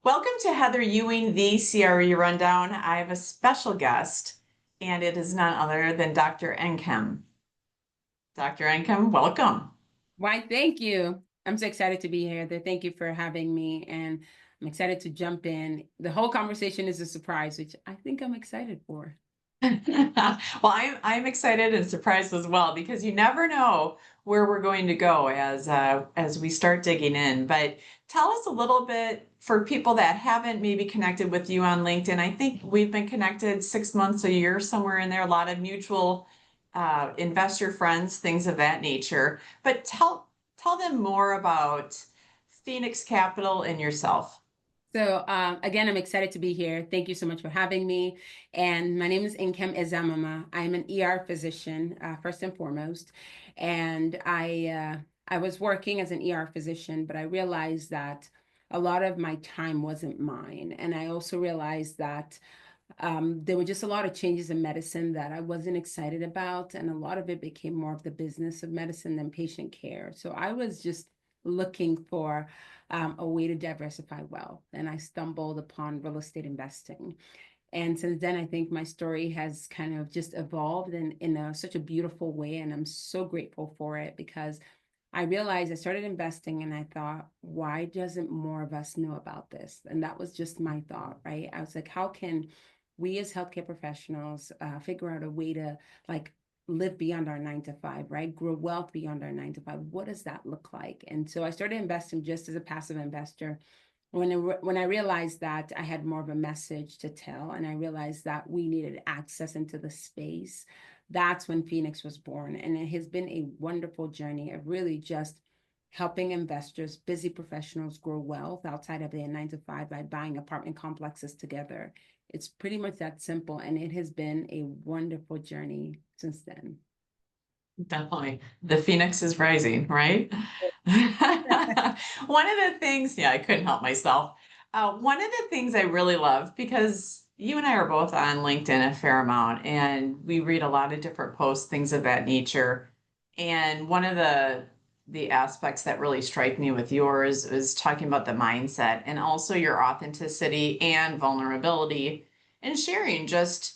Welcome to Heather Ewing, the CRE Rundown. I have a special guest, and it is none other than Dr. Nkem. Dr. Nkem, welcome. Why, thank you. I'm so excited to be here. Thank you for having me, and I'm excited to jump in. The whole conversation is a surprise, which I think I'm excited for. Well, I'm excited and surprised as well because you never know where we're going to go as we start digging in. But tell us a little bit for people that haven't maybe connected with you on LinkedIn. I think we've been connected 6 months, a year, somewhere in there. A lot of mutual investor friends, things of that nature. But tell them more about Phoenix Capital and yourself. So again, I'm excited to be here. Thank you so much for having me. And my name is Nkem Ezeamama. I'm an ER physician, first and foremost. And I was working as an ER physician, but I realized that a lot of my time wasn't mine. And I also realized that there were just a lot of changes in medicine that I wasn't excited about. And a lot of it became more of the business of medicine than patient care. So I was just looking for a way to diversify wealth. And I stumbled upon real estate investing. And since then, I think my story has kind of just evolved in such a beautiful way. And I'm so grateful for it because I realized I started investing and I thought, why doesn't more of us know about this? And that was just my thought, right? I was like, how can we as healthcare professionals figure out a way to like live beyond our 9 to 5, right? Grow wealth beyond our 9 to 5. What does that look like? And so I started investing just as a passive investor. When I realized that I had more of a message to tell, and I realized that we needed access into the space, that's when Phoenix was born. And it has been a wonderful journey of really just helping investors, busy professionals grow wealth outside of their 9 to 5 by buying apartment complexes together. It's pretty much that simple. And it has been a wonderful journey since then. Definitely. The Phoenix is rising, right? One of the things, yeah, I couldn't help myself. One of the things I really love, because you and I are both on LinkedIn a fair amount, and we read a lot of different posts, things of that nature. And one of the aspects that really strike me with yours is talking about the mindset and also your authenticity and vulnerability and sharing just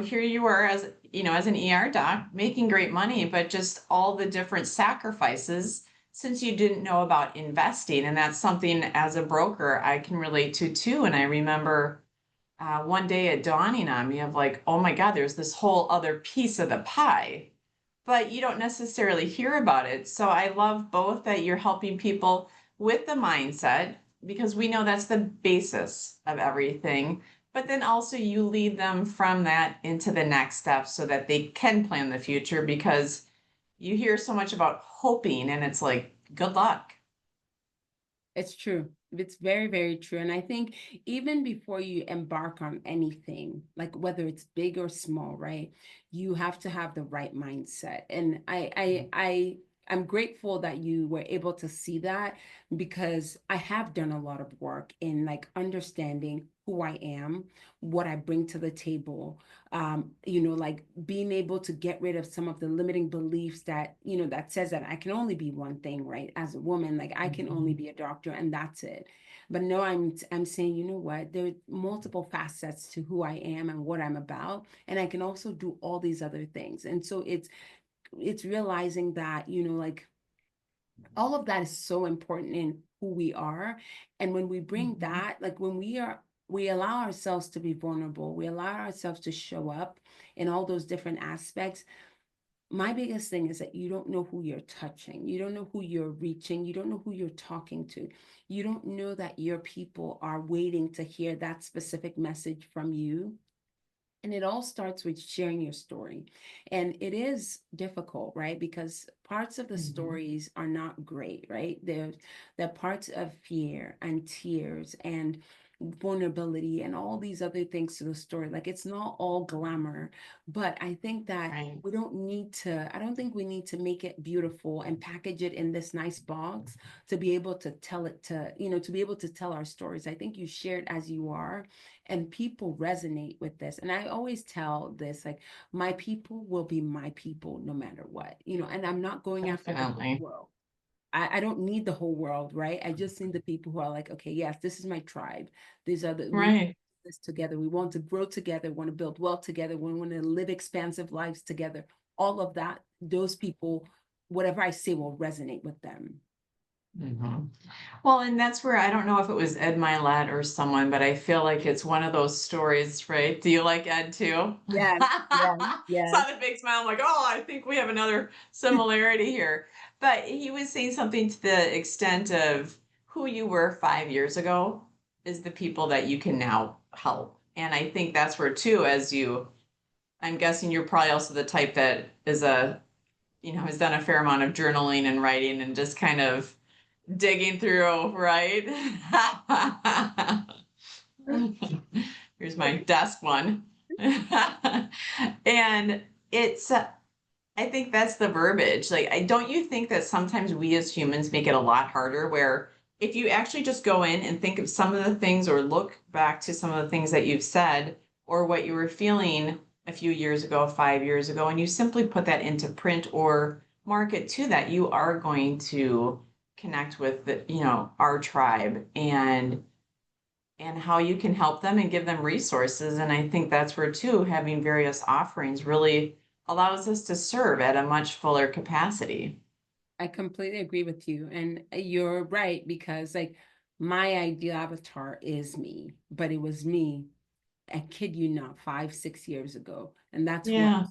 here you are as as an ER doc making great money, but just all the different sacrifices since you didn't know about investing. And that's something as a broker I can relate to too. And I remember one day it dawning on me of like, oh my God, there's this whole other piece of the pie, but you don't necessarily hear about it. So I love both that you're helping people with the mindset because we know that's the basis of everything. But then also you lead them from that into the next step so that they can plan the future because you hear so much about hoping and it's like, good luck. It's true. It's very, very true. And I think even before you embark on anything, like whether it's big or small, right? You have to have the right mindset. And I'm grateful that you were able to see that because I have done a lot of work in like understanding who I am, what I bring to the table, like being able to get rid of some of the limiting beliefs that, that says that I can only be one thing, right? As a woman, like I can only Mhm. be a doctor and that's it. But no, I'm saying, you know what? There are multiple facets to who I am and what I'm about, and I can also do all these other things. And so it's realizing that, like all of that is so important in who we are. And when we bring Mhm. that, like when we allow ourselves to be vulnerable, we allow ourselves to show up in all those different aspects. My biggest thing is that you don't know who you're touching. You don't know who you're reaching. You don't know who you're talking to. You don't know that your people are waiting to hear that specific message from you. And it all starts with sharing your story. And it is difficult, right? Because parts of the Mhm. stories are not great, right? They're parts of fear and tears and vulnerability and all these other things to the story. Like it's not all glamour, but I think that Right. I don't think we need to make it beautiful and package it in this nice box to be able to tell it to be able to tell our stories. I think you share it as you are and people resonate with this. And I always tell this like, my people will be my people no matter what, and I'm not going after the whole Definitely. world. I don't need the whole world, right? I just need the people who are like, okay, yes, this is my tribe. These are the, we Right. this together. We want to grow together, want to build wealth together, we want to live expansive lives together. All of that, those people, whatever I say will resonate with them. Mhm. Well, and that's where I don't know if it was Ed Milet or someone, but I feel like it's one of those stories, right? Do you like Ed too? Yes, yes, yes. Saw the big smile. I'm like, oh, I think we have another similarity here. But he was saying something to the extent of who you were 5 years ago is the people that you can now help. And I think that's where too, I'm guessing you're probably also the type that has done a fair amount of journaling and writing and just kind of digging through, right? Here's my desk one. And it's I think that's the verbiage. Like, I don't you think that sometimes we as humans make it a lot harder where if you actually just go in and think of some of the things or look back to some of the things that you've said or what you were feeling a few years ago, 5 years ago, and you simply put that into print or market to that, you are going to connect with our tribe and how you can help them and give them resources. And I think that's where too, having various offerings really allows us to serve at a much fuller capacity. I completely agree with you. And you're right, because like my ideal avatar is me, but it was me, I kid you not, 5, 6 years ago. And that's who I Yeah. was,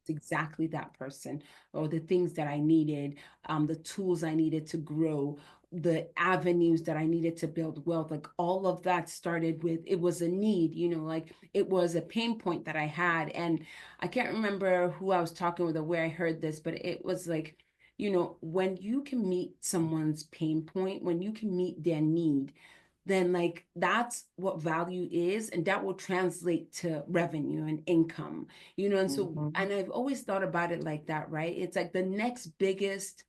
exactly that person, or the things that I needed, the tools I needed to grow, the avenues that I needed to build wealth. Like all of that started with, it was a need, like it was a pain point that I had. And I can't remember who I was talking with or where I heard this, but it was like, when you can meet someone's pain point, when you can meet their need, then like that's what value is, and that will translate to revenue and income, and so, Mhm. and I've always thought about it like that, right? It's like the next biggest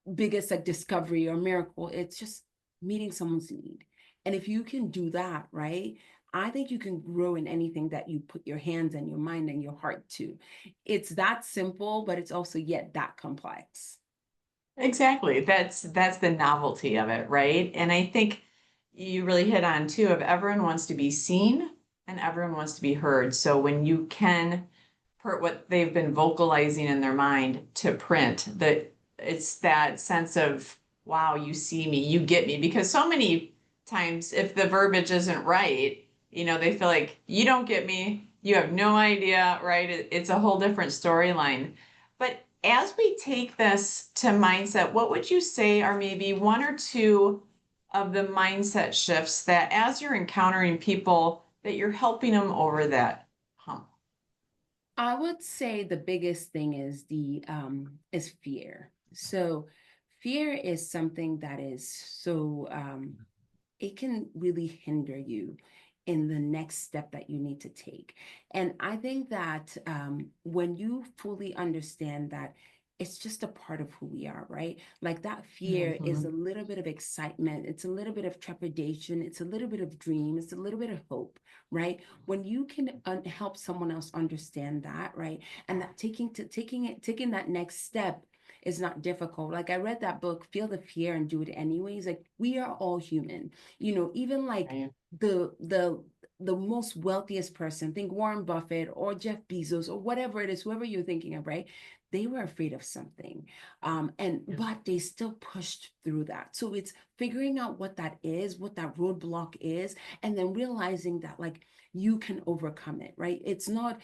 like discovery or miracle, it's just meeting someone's need. And if you can do that, right, I think you can grow in anything that you put your hands and your mind and your heart to. It's that simple, but it's also yet that complex. Exactly. That's the novelty of it, right? And I think you really hit on too of everyone wants to be seen and everyone wants to be heard. So when you can put what they've been vocalizing in their mind to print, that it's that sense of, wow, you see me, you get me. Because so many times if the verbiage isn't right, they feel like you don't get me, you have no idea, right? It's a whole different storyline. But as we take this to mindset, what would you say are maybe one or two of the mindset shifts that as you're encountering people that you're helping them over that hump? I would say the biggest thing is fear. So fear is something that is so it can really hinder you in the next step that you need to take. And I think that when you fully understand that it's just a part of who we are, right? Like that fear is a Mhm. little bit of excitement, it's a little bit of trepidation, it's a little bit of dream, it's a little bit of hope, right? When you can help someone else understand that, right? And that taking that next step is not difficult. Like I read that book, Feel the Fear and Do It Anyways. Like we are all human, even like Right. the most wealthiest person, think Warren Buffett or Jeff Bezos or whatever it is, whoever you're thinking of, right? They were afraid of something. And Yeah. but they still pushed through that. So it's figuring out what that is, what that roadblock is, and then realizing that like you can overcome it, right? It's not,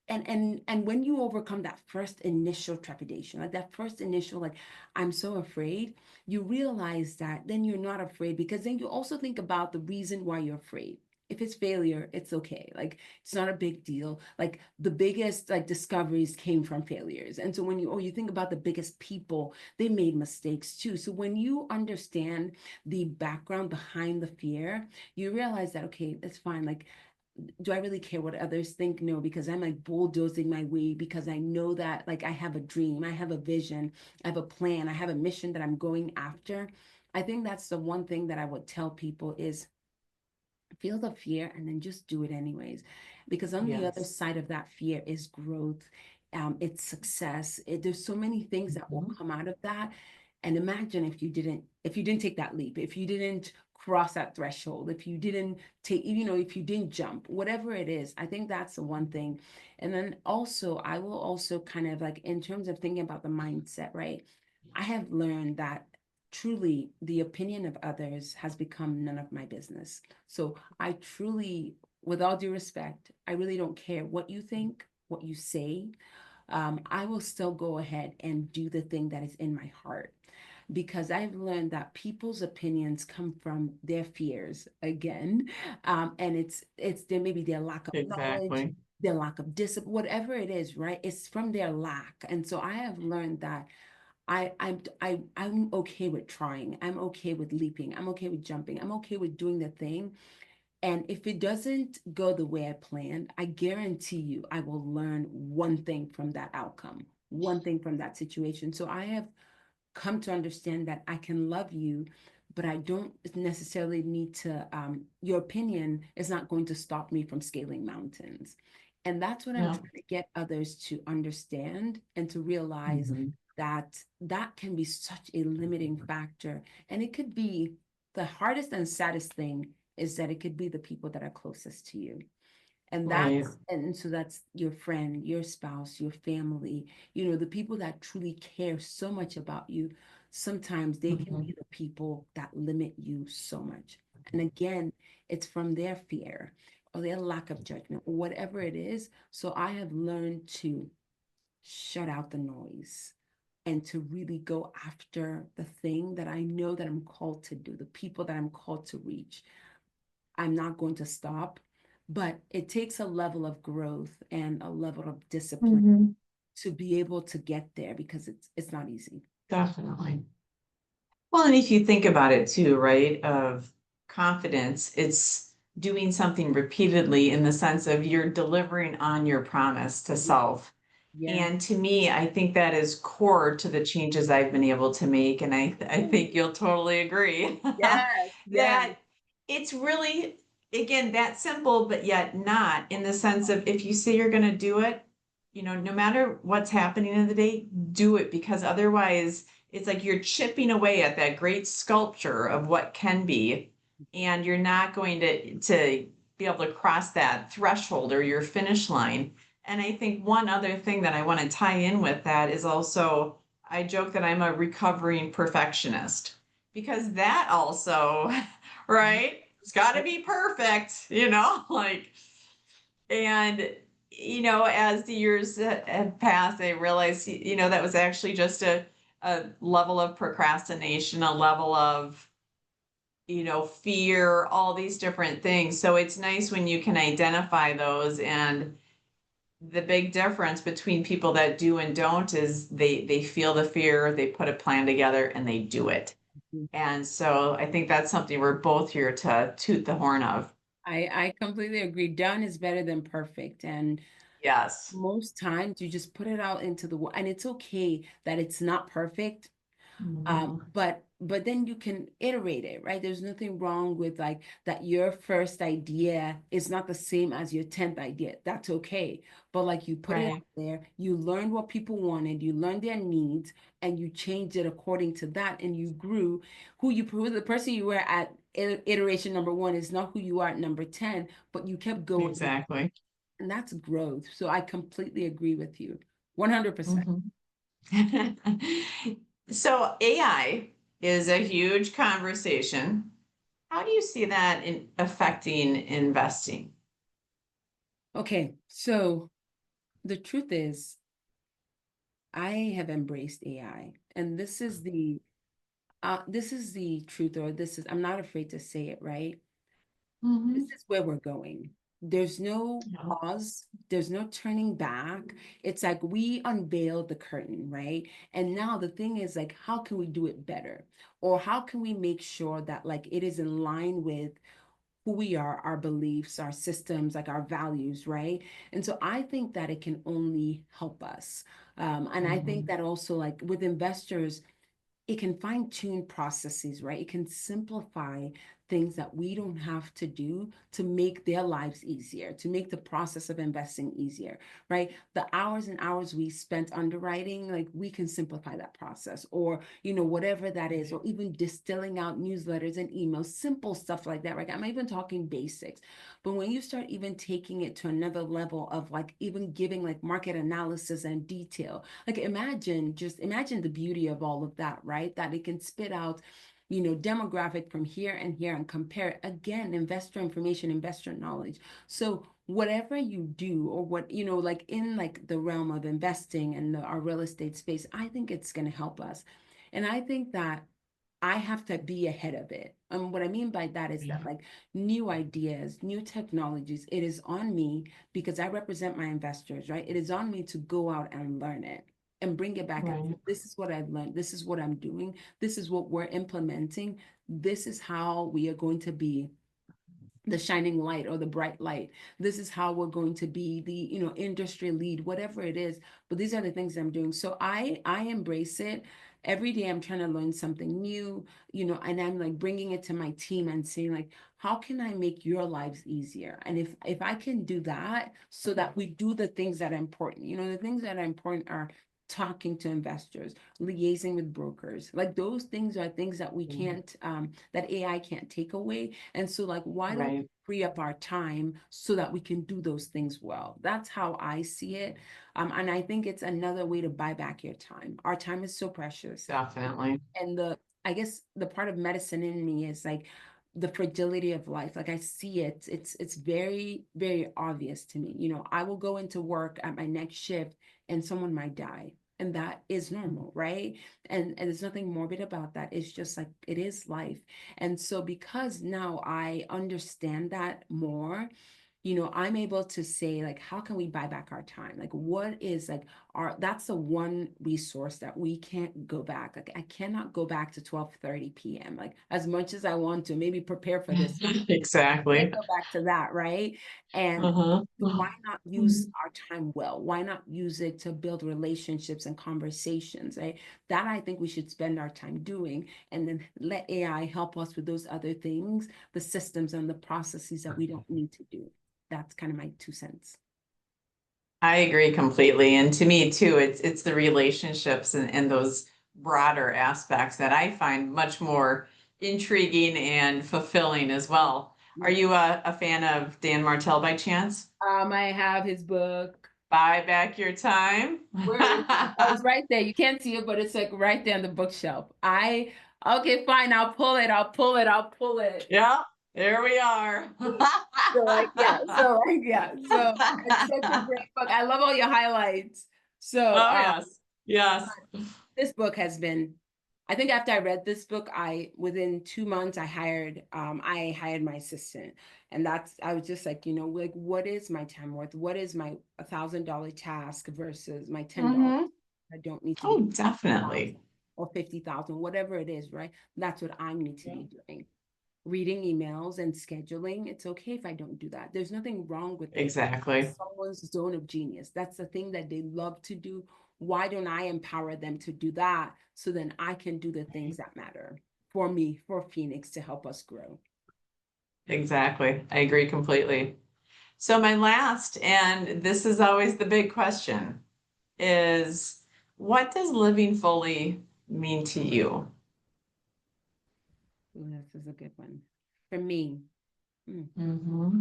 and when you overcome that first initial trepidation, like that first initial like I'm so afraid, you realize that then you're not afraid, because then you also think about the reason why you're afraid. If it's failure, it's okay, like it's not a big deal. Like the biggest like discoveries came from failures, and so when you think about the biggest people, they made mistakes too. So when you understand the background behind the fear, you realize that okay, that's fine. Like, do I really care what others think? No, because I'm like bulldozing my way, because I know that like I have a dream, I have a vision, I have a plan, I have a mission that I'm going after. I think that's the one thing that I would tell people is feel the fear and then just do it anyways. Because on the other Yes. side of that fear is growth, it's success. There's so many things that will Mhm. come out of that. And imagine if you didn't take that leap, if you didn't cross that threshold, if you didn't take, if you didn't jump, whatever it is. I think that's the one thing. And then also, I will also kind of like, in terms of thinking about the mindset, right? I have learned that truly the opinion of others has become none of my business. So I truly, with all due respect, I really don't care what you think, what you say. I will still go ahead and do the thing that is in my heart, because I've learned that people's opinions come from their fears again, and it's their, maybe their lack of knowledge, Exactly. their lack of discipline, whatever it is, right? It's from their lack, and so I have learned that I'm okay with trying. I'm okay with leaping. I'm okay with jumping. I'm okay with doing the thing. And if it doesn't go the way I planned, I guarantee you I will learn one thing from that outcome, one thing from that situation. So I have come to understand that I can love you, but I don't necessarily need to, your opinion is not going to stop me from scaling mountains. And that's what I'm Yeah. trying to get others to understand and to realize Mhm. that that can be such a limiting factor. And it could be the hardest and saddest thing is that it could be the people that are closest to you. Right. And so that's your friend, your spouse, your family, the people that truly care so much about you. Sometimes they can Mhm. be the people that limit you so much. And again, it's from their fear or their lack of judgment or whatever it is. So I have learned to shut out the noise and to really go after the thing that I know that I'm called to do, the people that I'm called to reach. I'm not going to stop, but it takes a level of growth and a level of discipline Mhm. to be able to get there, because it's not easy. Definitely. Well, and if you think about it too, right, of confidence, it's doing something repeatedly in the sense of you're delivering on your promise to Yeah. self. Yeah. And to me, I think that is core to the changes I've been able to make. And I think you'll totally agree Yes, yes. that it's really, again, that simple, but yet not in the sense of if you say you're going to do it, no matter what's happening in the day, do it because otherwise it's like you're chipping away at that great sculpture of what can be. And you're not going to be able to cross that threshold or your finish line. And I think one other thing that I want to tie in with that is also, I joke that I'm a recovering perfectionist because that also, right? It's got to be perfect, like, and, as the years have passed, I realized, that was actually just a level of procrastination, a level of, fear, all these different things. So it's nice when you can identify those and the big difference between people that do and don't is they feel the fear, they put a plan together and they do it. And so I think that's something we're both here to toot the horn of. I completely agree. Done is better than perfect. And Yes. most times you just put it out into the world, and it's okay that it's not perfect. Mhm. But then you can iterate it, right? There's nothing wrong with like that your first idea is not the same as your 10th idea. That's okay. But like you put it out Right. there, you learned what people wanted, you learned their needs, and you changed it according to that, and you grew. Who the person you were at iteration number one is not who you are at number 10, but you kept going, Exactly. and that's growth. So I completely agree with you. 100%. Mhm. So AI is a huge conversation. How do you see that in affecting investing? Okay, so the truth is, I have embraced AI, and this is the truth, or this is, I'm not afraid to say it, right? This Mhm. is where we're going. There's no Yeah. pause, there's no turning back. It's like we unveiled the curtain, right? And now the thing is like, how can we do it better? Or how can we make sure that like it is in line with who we are, our beliefs, our systems, like our values, right? And so I think that it can only help us. And I think Mhm. that also, like with investors, it can fine tune processes, right? It can simplify things that we don't have to do to make their lives easier, to make the process of investing easier, right? The hours and hours we spent underwriting, like we can simplify that process, or, whatever that is, or even distilling out newsletters and emails, simple stuff like that, right? I'm even talking basics. But when you start even taking it to another level of like even giving like market analysis and detail, like imagine the beauty of all of that, right? That it can spit out demographic from here and here and compare again, investor information, investor knowledge. So whatever you do, or what, like in like the realm of investing and our real estate space, I think it's going to help us. And I think that I have to be ahead of it. And what I mean by that is that like new ideas, new technologies, it is on me because I represent my investors, right? It is on me to go out and learn it and bring it back and say, Right. this is what I've learned. This is what I'm doing. This is what we're implementing. This is how we are going to be the shining light or the bright light. This is how we're going to be the, industry lead, whatever it is. But these are the things I'm doing. So I embrace it. Every day I'm trying to learn something new, and I'm like bringing it to my team and saying like, how can I make your lives easier? And if I can do that so that we do the things that are important, the things that are important are talking to investors, liaising with brokers. Like those things are things that we can't, that AI can't take away. And so like, why don't we Right. free up our time so that we can do those things well? That's how I see it. And I think it's another way to buy back your time. Our time is so precious. Definitely. And I guess the part of medicine in me is like the fragility of life. Like I see it. It's very, very obvious to me. I will go into work at my next shift and someone might die. And that is normal, right? And there's nothing morbid about that. It's just like it is life. And so because now I understand that more, I'm able to say like, how can we buy back our time? Like, what is like that's the one resource that we can't go back. Like, I cannot go back to 12:30 p.m. Like, as much as I want to, maybe prepare for this, can't Exactly. go back to that, right? And Uh-huh. why not use our time well? Why not use it to build relationships and conversations, right? That I think we should spend our time doing, and then let AI help us with those other things, the systems and the processes that we don't need to do. That's kind of my 2 cents. I agree completely. And to me too, it's the relationships and those broader aspects that I find much more intriguing and fulfilling as well. Are Yeah. you a fan of Dan Martell by chance? I have his book. Buy back your time. Where is it? Oh, it's right there. You can't see it, but it's like right there on the bookshelf. Okay, fine. I'll pull it. I'll pull it. I'll pull it. Yeah, there we are. So like, yeah. So like, yeah. So it's such a great book. I love all your highlights. So Oh, yes. Yes. this book has been, I think after I read this book, within 2 months I hired my assistant. And I was just like, like what is my time worth? What is my $1,000 task versus my $10? Hmm. I don't need to be Oh, definitely. 1,000 or 50,000, whatever it is, right? That's what I need to be doing. Reading emails and scheduling, it's okay if I don't do that. There's nothing wrong with it. Exactly. Someone's zone of genius. That's the thing that they love to do. Why don't I empower them to do that so then I can do the things that matter for me, for Phoenix to help us grow? Exactly. I agree completely. So my last, and this is always the big question, is what does living fully mean to you? Ooh, this is a good one. For me, Hmm.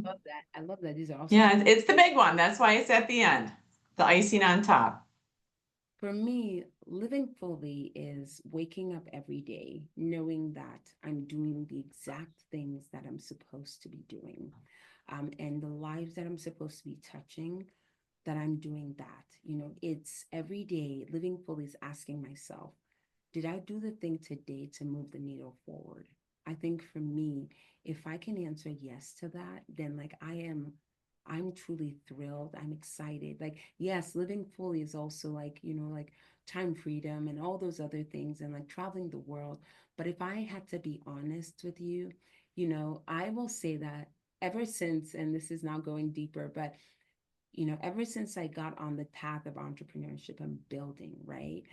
love that. I love that. These are also Yeah, it's the big one. That's why it's at the end, the icing on top. For me, living fully is waking up every day knowing that I'm doing the exact things that I'm supposed to be doing, and the lives that I'm supposed to be touching, that I'm doing that. It's every day living fully is asking myself, did I do the thing today to move the needle forward? I think for me, if I can answer yes to that, then like I'm truly thrilled. I'm excited. Like, yes, living fully is also like, like time freedom and all those other things and like traveling the world. But if I had to be honest with you, I will say that ever since, and this is now going deeper, but ever since I got on the path of entrepreneurship and building, right?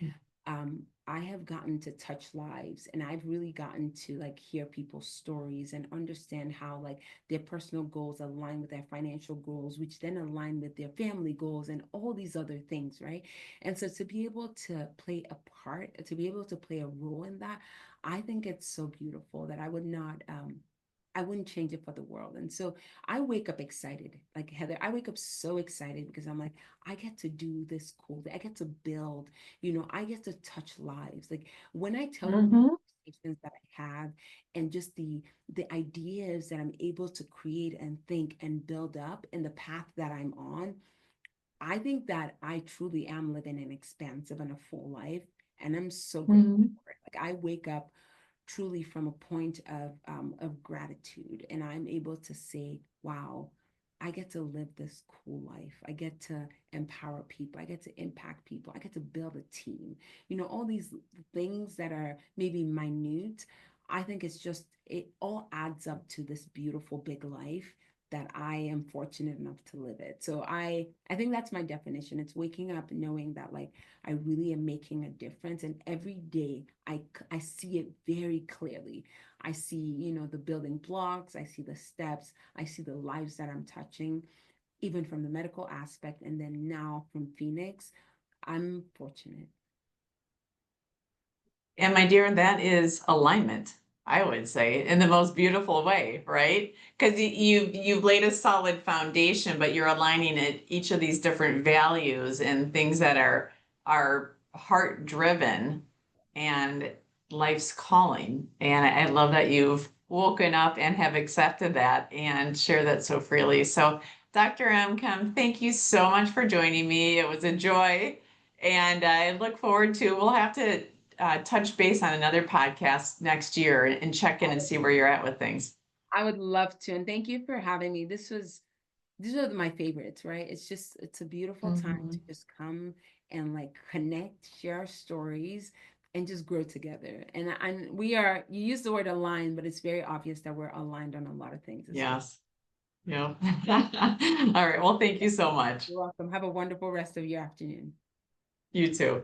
I have gotten to touch lives, and I've really gotten to like hear people's stories and understand how like their personal goals align with their financial goals, which then align with their family goals and all these other things, right? And so to be able to play a part, to be able to play a role in that, I think it's so beautiful that I wouldn't change it for the world. And so I wake up excited. Like Heather, I wake up so excited because I'm like, I get to do this cool thing. I get to build, I get to touch lives. Like when I tell you Mhm. conversations that I have and just the ideas that I'm able to create and think and build up in the path that I'm on, I think that I truly am living an expansive and a full life. And I'm so grateful Mhm. for it. Like I wake up truly from a point of gratitude, and I'm able to say, wow, I get to live this cool life. I get to empower people. I get to impact people. I get to build a team. All these things that are maybe minute, I think it's just, it all adds up to this beautiful big life that I am fortunate enough to live it. So I think that's my definition. It's waking up knowing that like I really am making a difference, and every day I see it very clearly. I see, the building blocks, I see the steps, I see the lives that I'm touching, even from the medical aspect, and then now from Phoenix. I'm fortunate. And my dear, that is alignment, I would say, in the most beautiful way, right? Because you've laid a solid foundation, but you're aligning it each of these different values and things that are heart driven and life's calling. And I love that you've woken up and have accepted that and share that so freely. So, Dr. Mkem, thank you so much for joining me. It was a joy. And I look forward to, we'll have to touch base on another podcast next year and check in and see where you're at with things. I would love to. And thank you for having me. These are my favorites, right? It's a beautiful time to Mhm. just come and like connect, share stories, and just grow together. And you use the word align, but it's very obvious that we're aligned on a lot of things as well. Yes. Yeah. All right. Well, thank you so much. You're welcome. Have a wonderful rest of your afternoon. You too.